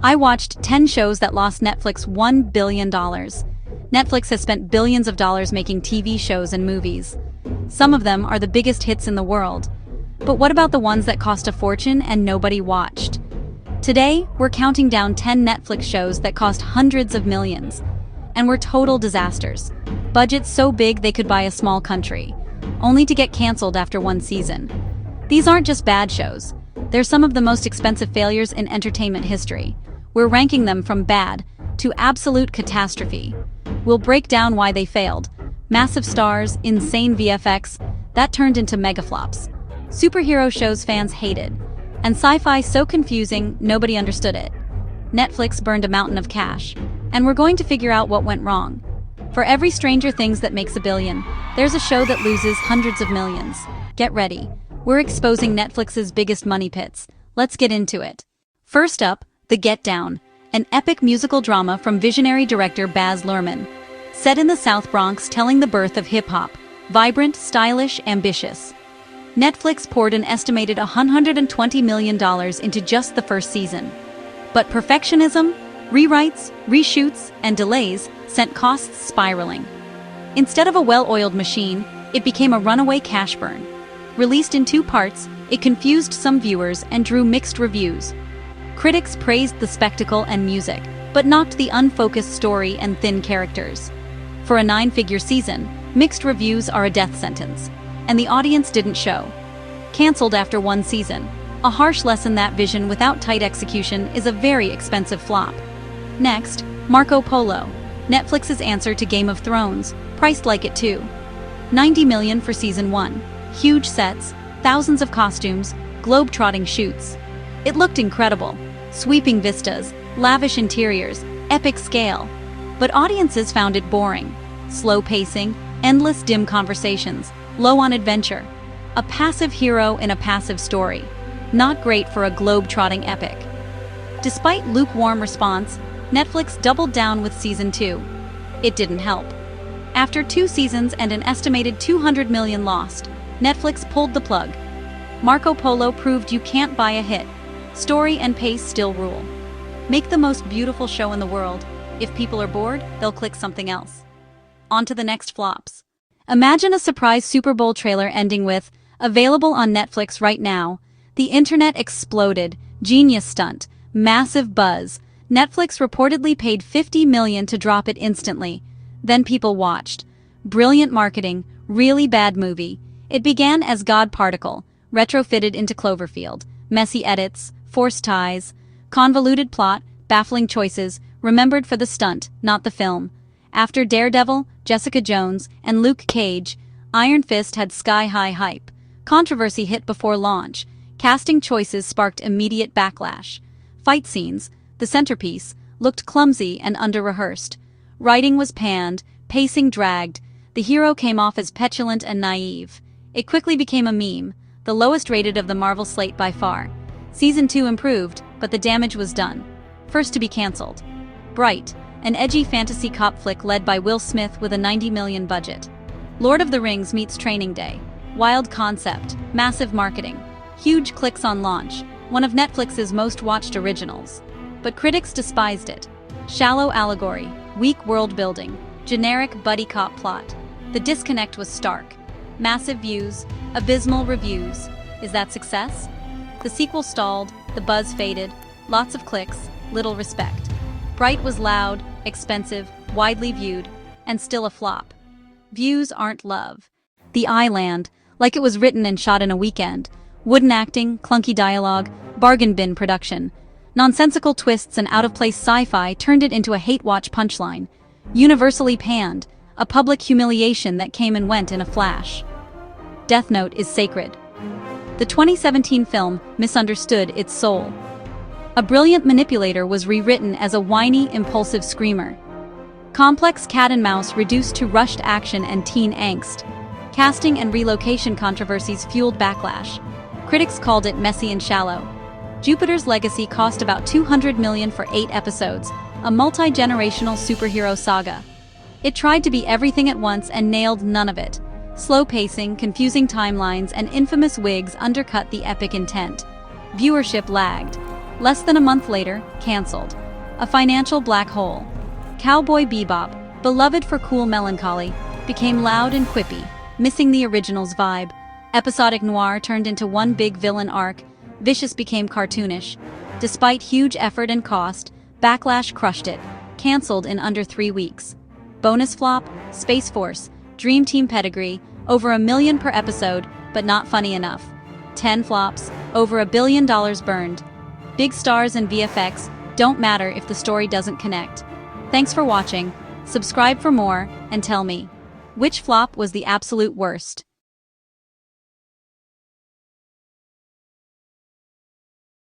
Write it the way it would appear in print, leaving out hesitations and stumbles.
I watched 10 shows that lost Netflix $1 billion. Netflix has spent billions of dollars making TV shows and movies. Some of them are the biggest hits in the world. But what about the ones that cost a fortune and nobody watched? Today, we're counting down 10 Netflix shows that cost hundreds of millions. And were total disasters. Budgets so big they could buy a small country, only to get canceled after one season. These aren't just bad shows. They're some of the most expensive failures in entertainment history. We're ranking them from bad to absolute catastrophe. We'll break down why they failed. Massive stars, insane VFX, that turned into megaflops. Superhero shows fans hated. And sci-fi so confusing, nobody understood it. Netflix burned a mountain of cash. And we're going to figure out what went wrong. For every Stranger Things that makes $1 billion, there's a show that loses hundreds of millions. Get ready. We're exposing Netflix's biggest money pits. Let's get into it. First up, The Get Down, an epic musical drama from visionary director Baz Luhrmann. Set in the South Bronx, telling the birth of hip-hop. Vibrant, stylish, ambitious. Netflix poured an estimated $120 million into just the first season. But perfectionism, rewrites, reshoots, and delays sent costs spiraling. Instead of a well-oiled machine, it became a runaway cash burn. Released in 2 parts, it confused some viewers and drew mixed reviews. Critics praised the spectacle and music, but knocked the unfocused story and thin characters. For a 9-figure season, mixed reviews are a death sentence, and the audience didn't show. Cancelled after 1 season, a harsh lesson that vision without tight execution is a very expensive flop. Next, Marco Polo, Netflix's answer to Game of Thrones, priced like it too. $90 million for season 1. Huge sets, thousands of costumes, globe-trotting shoots. It looked incredible. Sweeping vistas, lavish interiors, epic scale. But audiences found it boring. Slow pacing, endless dim conversations, low on adventure. A passive hero in a passive story. Not great for a globe-trotting epic. Despite lukewarm response, Netflix doubled down with season 2. It didn't help. After 2 seasons and an estimated $200 million lost, Netflix pulled the plug. Marco Polo proved you can't buy a hit. Story and pace still rule. Make the most beautiful show in the world. If people are bored, they'll click something else. On to the next flops. Imagine a surprise Super Bowl trailer ending with, "Available on Netflix right now." The internet exploded. Genius stunt. Massive buzz. Netflix reportedly paid $50 million to drop it instantly. Then people watched. Brilliant marketing, really bad movie. It began as God Particle, retrofitted into Cloverfield. Messy edits, forced ties, convoluted plot, baffling choices, remembered for the stunt, not the film. After Daredevil, Jessica Jones, and Luke Cage, Iron Fist had sky-high hype. Controversy hit before launch. Casting choices sparked immediate backlash. Fight scenes, the centerpiece, looked clumsy and under-rehearsed. Writing was panned, pacing dragged. The hero came off as petulant and naive. It quickly became a meme, the lowest rated of the Marvel slate by far. Season 2 improved, but the damage was done. First to be cancelled. Bright, an edgy fantasy cop flick led by Will Smith with a $90 million budget. Lord of the Rings meets Training Day. Wild concept, massive marketing. Huge clicks on launch, one of Netflix's most watched originals. But critics despised it. Shallow allegory, weak world building, generic buddy cop plot. The disconnect was stark. Massive views, abysmal reviews. Is that success? The sequel stalled, the buzz faded, lots of clicks, little respect. Bright was loud, expensive, widely viewed, and still a flop. Views aren't love. The Island, like it was written and shot in a weekend. Wooden acting, clunky dialogue, bargain bin production. Nonsensical twists and out-of-place sci-fi turned it into a hate-watch punchline. Universally panned, a public humiliation that came and went in a flash. Death Note is sacred. The 2017 film misunderstood its soul. A brilliant manipulator was rewritten as a whiny, impulsive screamer. Complex cat and mouse reduced to rushed action and teen angst. Casting and relocation controversies fueled backlash. Critics called it messy and shallow. Jupiter's Legacy cost about $200 million for 8 episodes, a multi-generational superhero saga. It tried to be everything at once and nailed none of it. Slow pacing, confusing timelines, and infamous wigs undercut the epic intent. Viewership lagged. Less than a month later, canceled. A financial black hole. Cowboy Bebop, beloved for cool melancholy, became loud and quippy, missing the original's vibe. Episodic noir turned into one big villain arc. Vicious became cartoonish. Despite huge effort and cost, Backlash crushed it, canceled in under 3 weeks. Bonus flop, Space Force, Dream Team pedigree, over $1 million per episode, but not funny enough. 10 flops, over $1 billion burned. Big stars and VFX don't matter if the story doesn't connect. Thanks for watching. Subscribe for more, and tell me, which flop was the absolute worst?